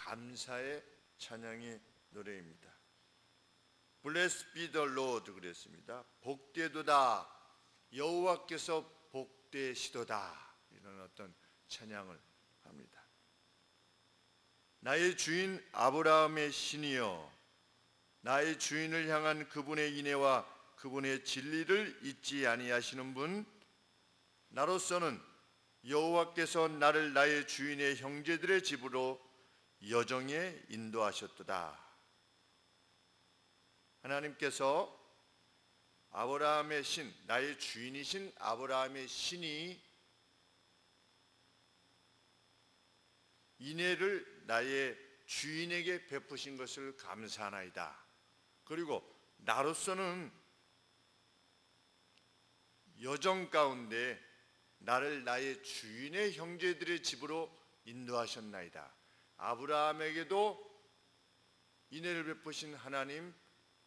감사의 찬양의 노래입니다. Blessed be the Lord 그랬습니다. 복되도다, 여호와께서 복되시도다, 이런 어떤 찬양을 합니다. 나의 주인 아브라함의 신이여, 나의 주인을 향한 그분의 인애와 그분의 진리를 잊지 아니하시는 분, 나로서는 여호와께서 나를 나의 주인의 형제들의 집으로 여정에 인도하셨도다. 하나님께서 아브라함의 신, 나의 주인이신 아브라함의 신이 인애를 나의 주인에게 베푸신 것을 감사하나이다. 그리고 나로서는 여정 가운데 나를 나의 주인의 형제들의 집으로 인도하셨나이다. 아브라함에게도 인애를 베푸신 하나님,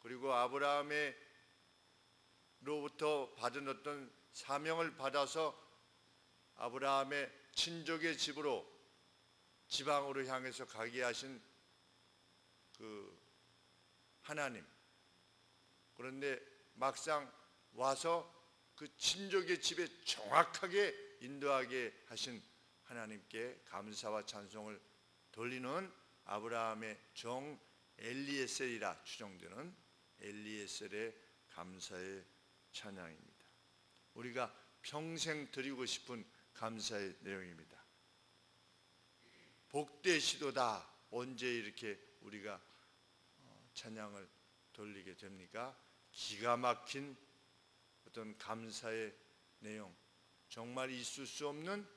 그리고 아브라함으로부터 받은 어떤 사명을 받아서 아브라함의 친족의 집으로, 지방으로 향해서 가게 하신 그 하나님, 그런데 막상 와서 그 친족의 집에 정확하게 인도하게 하신 하나님께 감사와 찬송을 돌리는 아브라함의 종 엘리에셀이라 추정되는 엘리에셀의 감사의 찬양입니다. 우리가 평생 드리고 싶은 감사의 내용입니다. 복되시도다. 언제 이렇게 우리가 찬양을 돌리게 됩니까? 기가 막힌 어떤 감사의 내용, 정말 있을 수 없는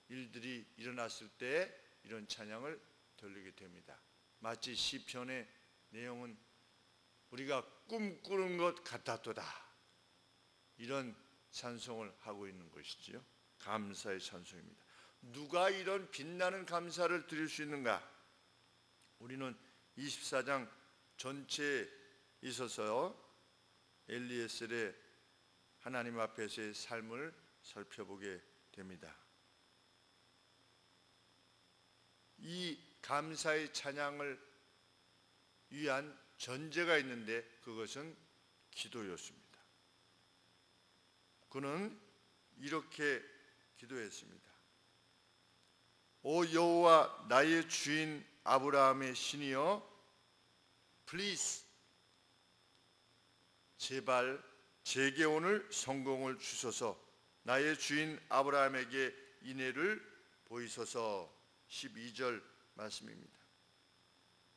일들이 일어났을 때 이런 찬양을 돌리게 됩니다. 마치 시편의 내용은 우리가 꿈꾸는 것 같았도다, 이런 찬송을 하고 있는 것이지요. 감사의 찬송입니다. 누가 이런 빛나는 감사를 드릴 수 있는가? 우리는 24장 전체에 있어서 엘리에셀의 하나님 앞에서의 삶을 살펴보게 됩니다. 이 감사의 찬양을 위한 전제가 있는데 그것은 기도였습니다. 그는 이렇게 기도했습니다. 오 여호와, 나의 주인 아브라함의 신이여, Please, 제발 제게 오늘 성공을 주소서. 나의 주인 아브라함에게 인애를 보이소서. 12절 말씀입니다.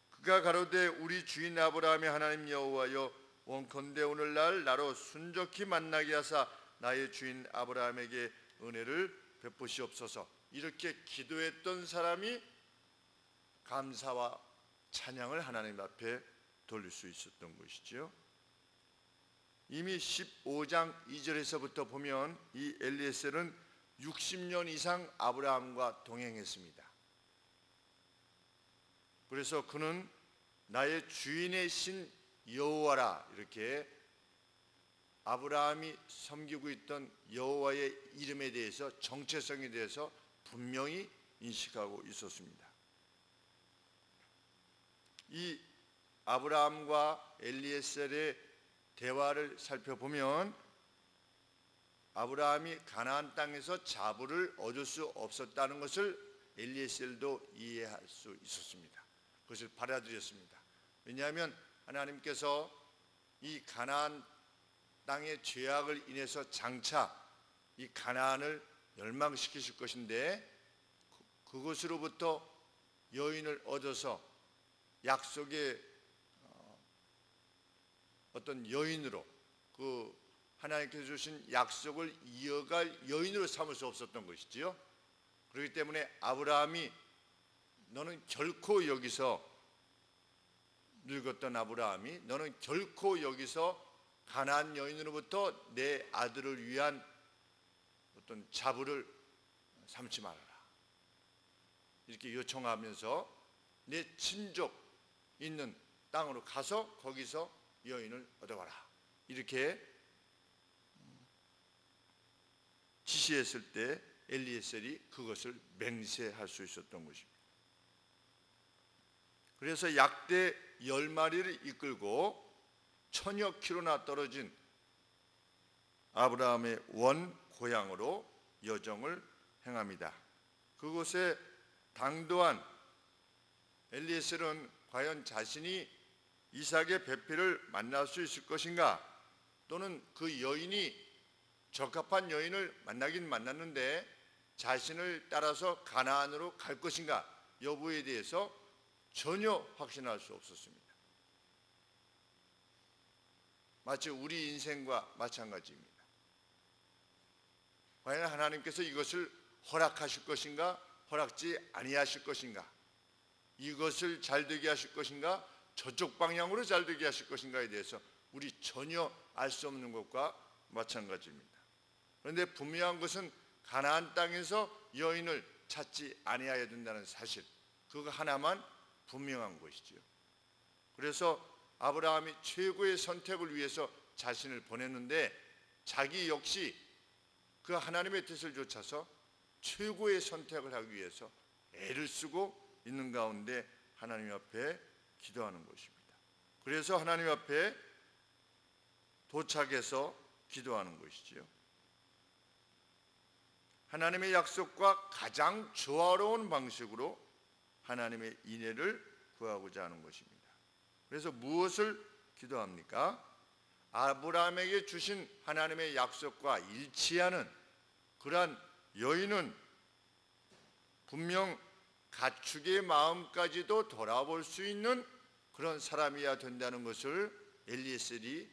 그가 가로되 우리 주인 아브라함의 하나님 여호와여, 원컨대 오늘날 나로 순적히 만나게 하사 나의 주인 아브라함에게 은혜를 베푸시옵소서. 이렇게 기도했던 사람이 감사와 찬양을 하나님 앞에 돌릴 수 있었던 것이지요. 이미 15장 2절에서부터 보면 이 엘리에셀은 60년 이상 아브라함과 동행했습니다. 그래서 그는 나의 주인의 신 여호와라, 이렇게 아브라함이 섬기고 있던 여호와의 이름에 대해서, 정체성에 대해서 분명히 인식하고 있었습니다. 이 아브라함과 엘리에셀의 대화를 살펴보면 아브라함이 가나안 땅에서 자부를 얻을 수 없었다는 것을 엘리에셀도 이해할 수 있었습니다. 그것을 받아들였습니다. 왜냐하면 하나님께서 이 가나안 땅의 죄악을 인해서 장차 이 가나안을 멸망시키실 것인데, 그것으로부터 여인을 얻어서 약속의 어떤 여인으로, 그 하나님께서 주신 약속을 이어갈 여인으로 삼을 수 없었던 것이지요. 그렇기 때문에 아브라함이, 너는 결코 여기서, 늙었던 아브라함이 너는 결코 여기서 가나안 여인으로부터 내 아들을 위한 어떤 자부를 삼지 말아라, 이렇게 요청하면서 내 친족 있는 땅으로 가서 거기서 여인을 얻어와라, 이렇게 지시했을 때 엘리에셀이 그것을 맹세할 수 있었던 것입니다. 그래서 약대 10마리를 이끌고 1000여 킬로나 떨어진 아브라함의 원 고향으로 여정을 행합니다. 그곳에 당도한 엘리에셀은 과연 자신이 이삭의 배필을 만날 수 있을 것인가, 또는 그 여인이 적합한 여인을 만나긴 만났는데 자신을 따라서 가나안으로 갈 것인가 여부에 대해서 전혀 확신할 수 없었습니다. 마치 우리 인생과 마찬가지입니다. 과연 하나님께서 이것을 허락하실 것인가, 허락지 아니하실 것인가, 이것을 잘되게 하실 것인가, 저쪽 방향으로 잘되게 하실 것인가에 대해서 우리 전혀 알 수 없는 것과 마찬가지입니다. 그런데 분명한 것은 가나안 땅에서 여인을 찾지 아니하여야 된다는 사실, 그거 하나만 분명한 것이지요. 그래서 아브라함이 최고의 선택을 위해서 자신을 보냈는데 자기 역시 그 하나님의 뜻을 좇아서 최고의 선택을 하기 위해서 애를 쓰고 있는 가운데 하나님 앞에 기도하는 것입니다. 그래서 하나님 앞에 도착해서 기도하는 것이지요. 하나님의 약속과 가장 조화로운 방식으로 하나님의 인애를 구하고자 하는 것입니다. 그래서 무엇을 기도합니까? 아브라함에게 주신 하나님의 약속과 일치하는 그러한 여인은 분명 가축의 마음까지도 돌아볼 수 있는 그런 사람이어야 된다는 것을 엘리에셀이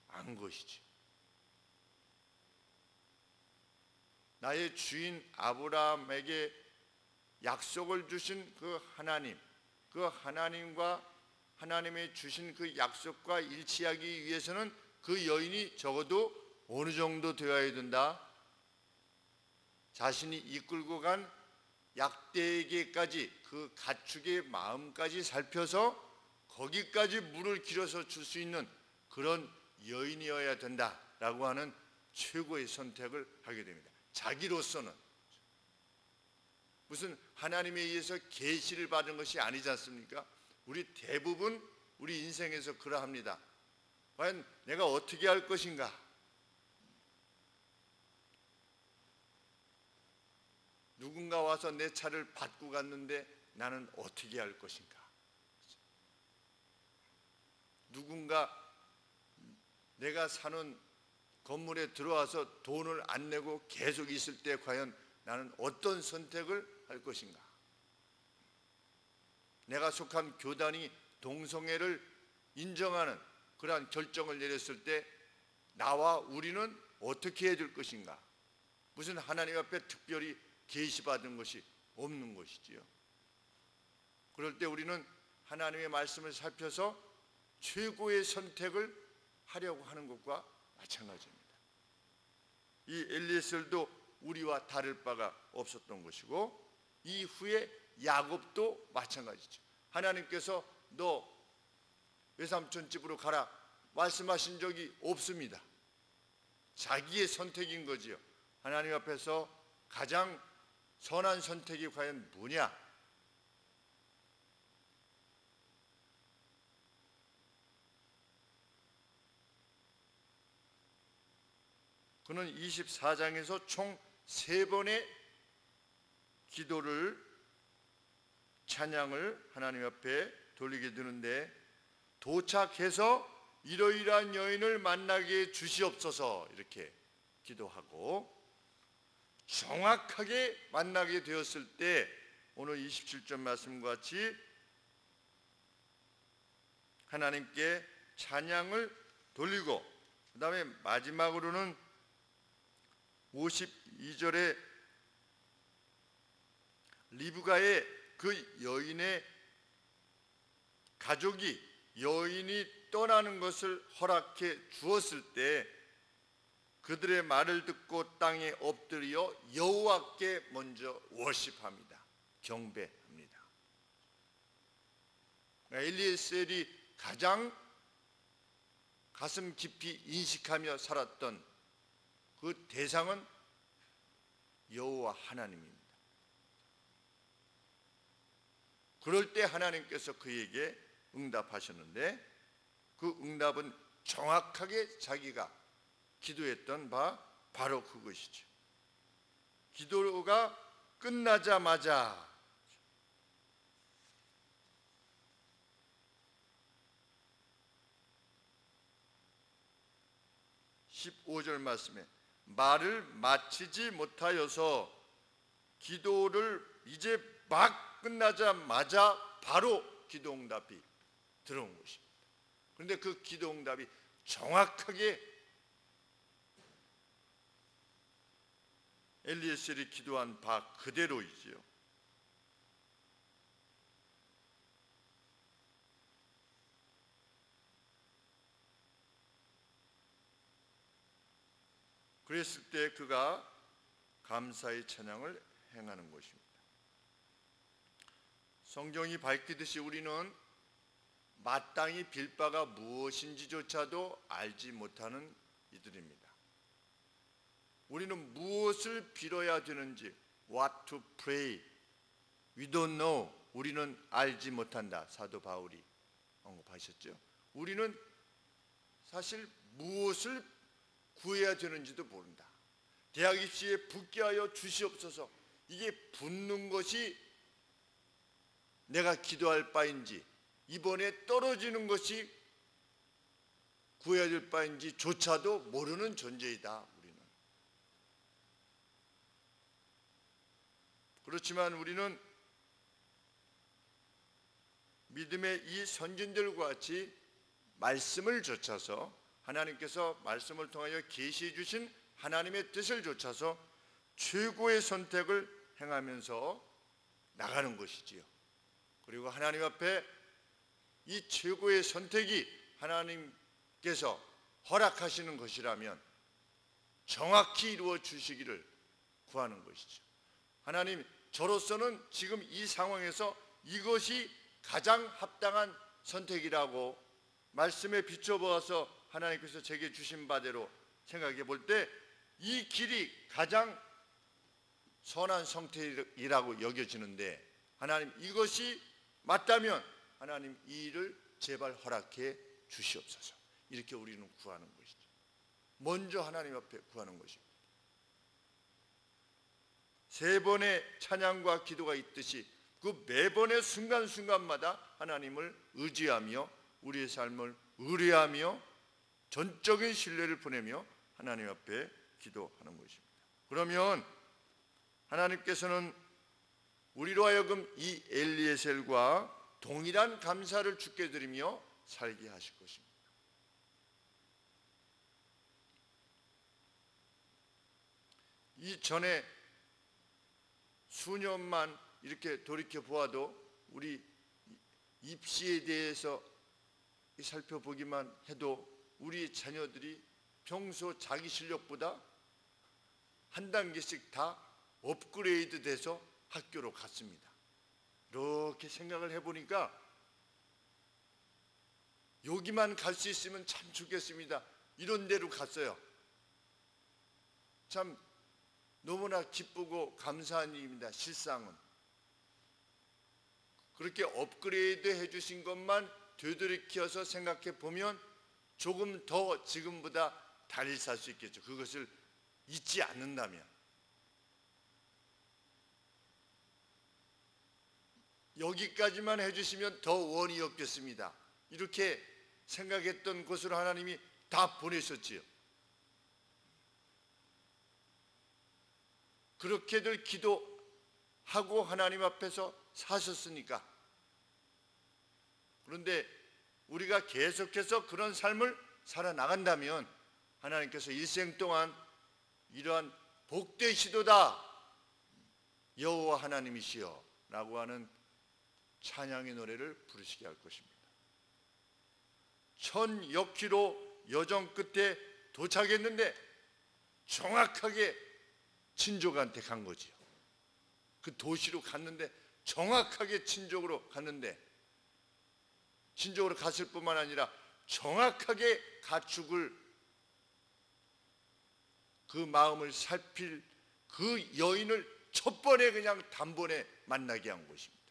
안 것이지. 나의 주인 아브라함에게 약속을 주신 그 하나님, 그 하나님과 하나님의 주신 그 약속과 일치하기 위해서는 그 여인이 적어도 어느 정도 되어야 된다. 자신이 이끌고 간 약대에게까지 그 가축의 마음까지 살펴서 거기까지 물을 길어서 줄 수 있는 그런 여인이어야 된다라고 하는 최고의 선택을 하게 됩니다. 자기로서는 무슨 하나님에 의해서 계시를 받은 것이 아니지 않습니까? 우리 대부분 우리 인생에서 그러합니다. 과연 내가 어떻게 할 것인가? 누군가 와서 내 차를 받고 갔는데 나는 어떻게 할 것인가? 누군가 내가 사는 건물에 들어와서 돈을 안 내고 계속 있을 때 과연 나는 어떤 선택을 할 것인가? 내가 속한 교단이 동성애를 인정하는 그러한 결정을 내렸을 때 나와 우리는 어떻게 해야 될 것인가? 무슨 하나님 앞에 특별히 계시받은 것이 없는 것이지요. 그럴 때 우리는 하나님의 말씀을 살펴서 최고의 선택을 하려고 하는 것과 마찬가지입니다. 이 엘리에셀도 우리와 다를 바가 없었던 것이고 이후에 야곱도 마찬가지죠. 하나님께서 너 외삼촌 집으로 가라 말씀하신 적이 없습니다. 자기의 선택인 거지요. 하나님 앞에서 가장 선한 선택이 과연 뭐냐? 그는 24장에서 총 3번의 기도를 찬양을 하나님 앞에 돌리게 되는데 도착해서 이러이러한 여인을 만나게 주시옵소서 이렇게 기도하고 정확하게 만나게 되었을 때 오늘 27절 말씀과 같이 하나님께 찬양을 돌리고 그 다음에 마지막으로는 52절에 리브가의 그 여인의 가족이 여인이 떠나는 것을 허락해 주었을 때 그들의 말을 듣고 땅에 엎드려 여호와께 먼저 워십합니다. 경배합니다. 엘리에셀이 가장 가슴 깊이 인식하며 살았던 그 대상은 여호와 하나님입니다. 그럴 때 하나님께서 그에게 응답하셨는데 그 응답은 정확하게 자기가 기도했던 바 바로 그것이죠. 기도가 끝나자마자 15절 말씀에 말을 마치지 못하여서 기도를 이제 막 끝나자마자 바로 기도 응답이 들어온 것입니다. 그런데 그 기도 응답이 정확하게 엘리에셀이 기도한 바 그대로이지요. 그랬을 때 그가 감사의 찬양을 행하는 것입니다. 성경이 밝히듯이 우리는 마땅히 빌 바가 무엇인지조차도 알지 못하는 이들입니다. 우리는 무엇을 빌어야 되는지 what to pray we don't know 우리는 알지 못한다. 사도 바울이 언급하셨죠. 우리는 사실 무엇을 구해야 되는지도 모른다. 대학 입시에 붙게 하여 주시옵소서. 이게 붙는 것이 내가 기도할 바인지 이번에 떨어지는 것이 구해야 될 바인지 조차도 모르는 존재이다. 우리는. 그렇지만 우리는 믿음의 이 선진들과 같이 말씀을 좇아서 하나님께서 말씀을 통하여 계시해 주신 하나님의 뜻을 좇아서 최고의 선택을 행하면서 나가는 것이지요. 그리고 하나님 앞에 이 최고의 선택이 하나님께서 허락하시는 것이라면 정확히 이루어 주시기를 구하는 것이죠. 하나님, 저로서는 지금 이 상황에서 이것이 가장 합당한 선택이라고 말씀에 비춰보아서 하나님께서 제게 주신 바대로 생각해 볼 때 이 길이 가장 선한 선택이라고 여겨지는데 하나님 이것이 맞다면 하나님 이 일을 제발 허락해 주시옵소서. 이렇게 우리는 구하는 것이죠. 먼저 하나님 앞에 구하는 것입니다. 세 번의 찬양과 기도가 있듯이 그 매번의 순간순간마다 하나님을 의지하며 우리의 삶을 의뢰하며 전적인 신뢰를 보내며 하나님 앞에 기도하는 것입니다. 그러면 하나님께서는 우리로 하여금 이 엘리에셀과 동일한 감사를 주께 드리며 살게 하실 것입니다. 이전에 수년만 이렇게 돌이켜 보아도 우리 입시에 대해서 살펴보기만 해도 우리 자녀들이 평소 자기 실력보다 한 단계씩 다 업그레이드 돼서 학교로 갔습니다. 이렇게 생각을 해보니까 여기만 갈 수 있으면 참 좋겠습니다. 이런 데로 갔어요. 참 너무나 기쁘고 감사한 일입니다. 실상은 그렇게 업그레이드 해주신 것만 되돌이켜서 생각해 보면 조금 더 지금보다 달리 살 수 있겠죠. 그것을 잊지 않는다면. 여기까지만 해주시면 더 원이 없겠습니다. 이렇게 생각했던 곳으로 하나님이 다 보내셨지요. 그렇게들 기도하고 하나님 앞에서 사셨으니까. 그런데 우리가 계속해서 그런 삶을 살아나간다면 하나님께서 일생 동안 이러한 복되시도다 여호와 하나님이시여 라고 하는 찬양의 노래를 부르시게 할 것입니다. 1000여 여정 끝에 도착했는데 정확하게 친족한테 간 거지요. 그 도시로 갔는데 정확하게 친족으로 갔는데 친족으로 갔을 뿐만 아니라 정확하게 가축을 그 마음을 살필 그 여인을 첫 번에 그냥 단번에 만나게 한 것입니다.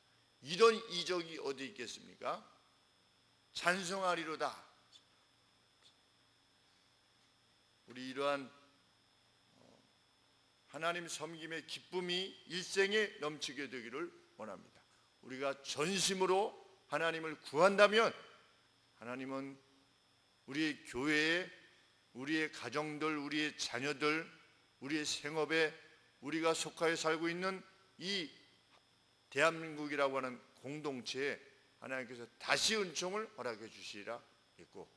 이런 이적이 어디 있겠습니까? 찬송하리로다. 우리 이러한 하나님 섬김의 기쁨이 일생에 넘치게 되기를 원합니다. 우리가 전심으로 하나님을 구한다면 하나님은 우리의 교회에, 우리의 가정들, 우리의 자녀들, 우리의 생업에, 우리가 속하여 살고 있는 이 대한민국이라고 하는 공동체에 하나님께서 다시 은총을 허락해 주시리라 했고,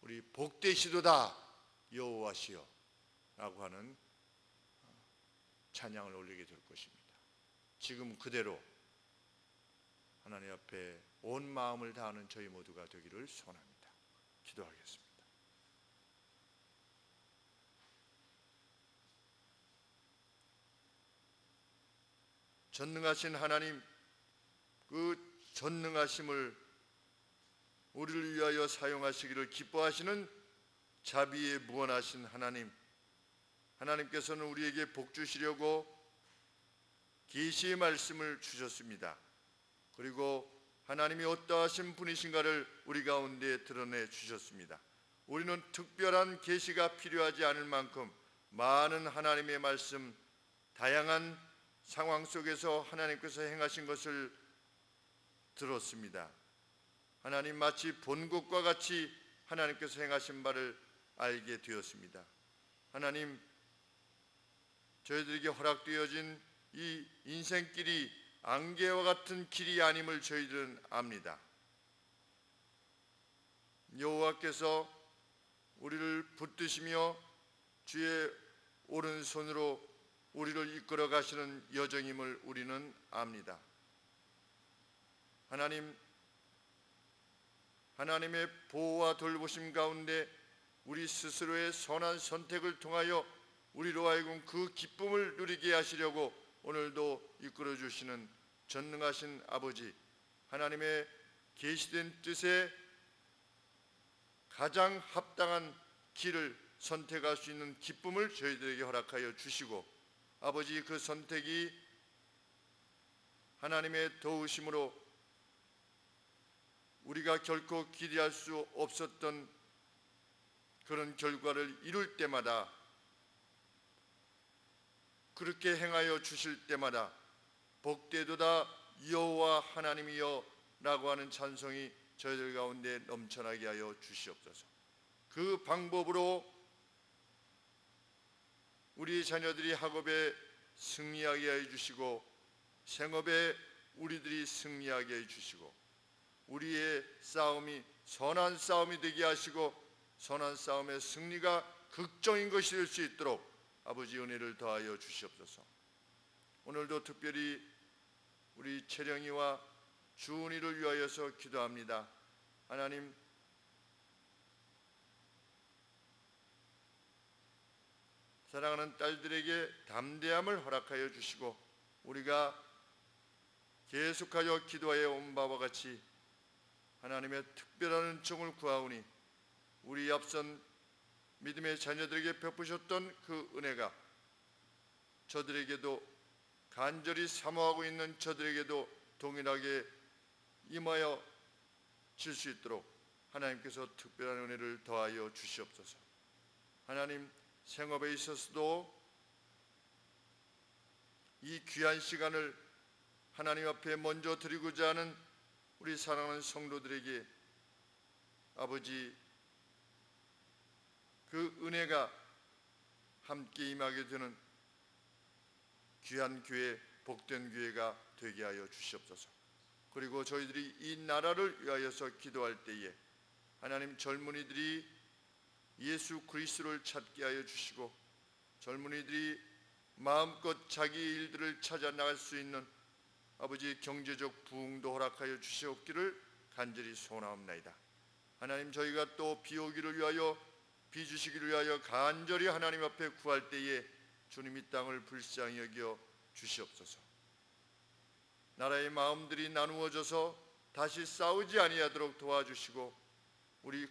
우리 복되시도다 여호와시여 라고 하는 찬양을 올리게 될 것입니다. 지금 그대로 하나님 앞에 온 마음을 다하는 저희 모두가 되기를 소원합니다. 기도하겠습니다. 전능하신 하나님, 그 전능하심을 우리를 위하여 사용하시기를 기뻐하시는 자비에 무한하신 하나님, 하나님께서는 우리에게 복 주시려고 계시의 말씀을 주셨습니다. 그리고 하나님이 어떠하신 분이신가를 우리 가운데 드러내 주셨습니다. 우리는 특별한 계시가 필요하지 않을 만큼 많은 하나님의 말씀, 다양한 상황 속에서 하나님께서 행하신 것을 들었습니다. 하나님 마치 본 것과 같이 하나님께서 행하신 바를 알게 되었습니다. 하나님, 저희들에게 허락되어진 이 인생길이 안개와 같은 길이 아님을 저희들은 압니다. 여호와께서 우리를 붙드시며 주의 오른손으로 우리를 이끌어 가시는 여정임을 우리는 압니다. 하나님, 하나님의 보호와 돌보심 가운데 우리 스스로의 선한 선택을 통하여 우리로 하여금 그 기쁨을 누리게 하시려고 오늘도 이끌어 주시는 전능하신 아버지, 하나님의 계시된 뜻에 가장 합당한 길을 선택할 수 있는 기쁨을 저희들에게 허락하여 주시고, 아버지, 그 선택이 하나님의 도우심으로 우리가 결코 기대할 수 없었던 그런 결과를 이룰 때마다, 그렇게 행하여 주실 때마다 복되도다 여호와 하나님이여 라고 하는 찬송이 저희들 가운데 넘쳐나게 하여 주시옵소서. 그 방법으로 우리 자녀들이 학업에 승리하게 해 주시고, 생업에 우리들이 승리하게 해 주시고, 우리의 싸움이 선한 싸움이 되게 하시고, 선한 싸움의 승리가 극적인 것이 될 수 있도록 아버지 은혜를 더하여 주시옵소서. 오늘도 특별히 우리 채령이와 주은이를 위하여서 기도합니다. 하나님, 사랑하는 딸들에게 담대함을 허락하여 주시고, 우리가 계속하여 기도하여 온 바와 같이 하나님의 특별한 은총을 구하오니, 우리 앞선 믿음의 자녀들에게 베푸셨던 그 은혜가 저들에게도, 간절히 사모하고 있는 저들에게도 동일하게 임하여 질 수 있도록 하나님께서 특별한 은혜를 더하여 주시옵소서. 하나님, 생업에 있어서도 이 귀한 시간을 하나님 앞에 먼저 드리고자 하는 우리 사랑하는 성도들에게 아버지, 그 은혜가 함께 임하게 되는 귀한 교회, 복된 교회가 되게 하여 주시옵소서. 그리고 저희들이 이 나라를 위하여서 기도할 때에 하나님, 젊은이들이 예수 그리스도를 찾게 하여 주시고, 젊은이들이 마음껏 자기 일들을 찾아 나갈 수 있는 아버지 경제적 부흥도 허락하여 주시옵기를 간절히 소원하옵나이다. 하나님, 저희가 또 비 오기를 위하여, 비 주시기를 위하여 간절히 하나님 앞에 구할 때에 주님 이 땅을 불쌍히 여겨 주시옵소서. 나라의 마음들이 나누어져서 다시 싸우지 아니하도록 도와주시고, 우리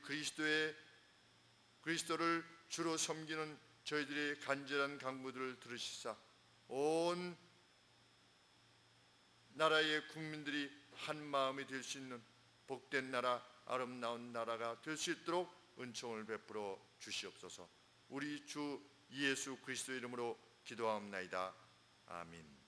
그리스도를 주로 섬기는 저희들의 간절한 간구들을 들으시사 온 나라의 국민들이 한 마음이 될 수 있는 복된 나라, 아름다운 나라가 될 수 있도록 은총을 베풀어 주시옵소서. 우리 주 예수 그리스도 이름으로 기도하옵나이다. 아멘.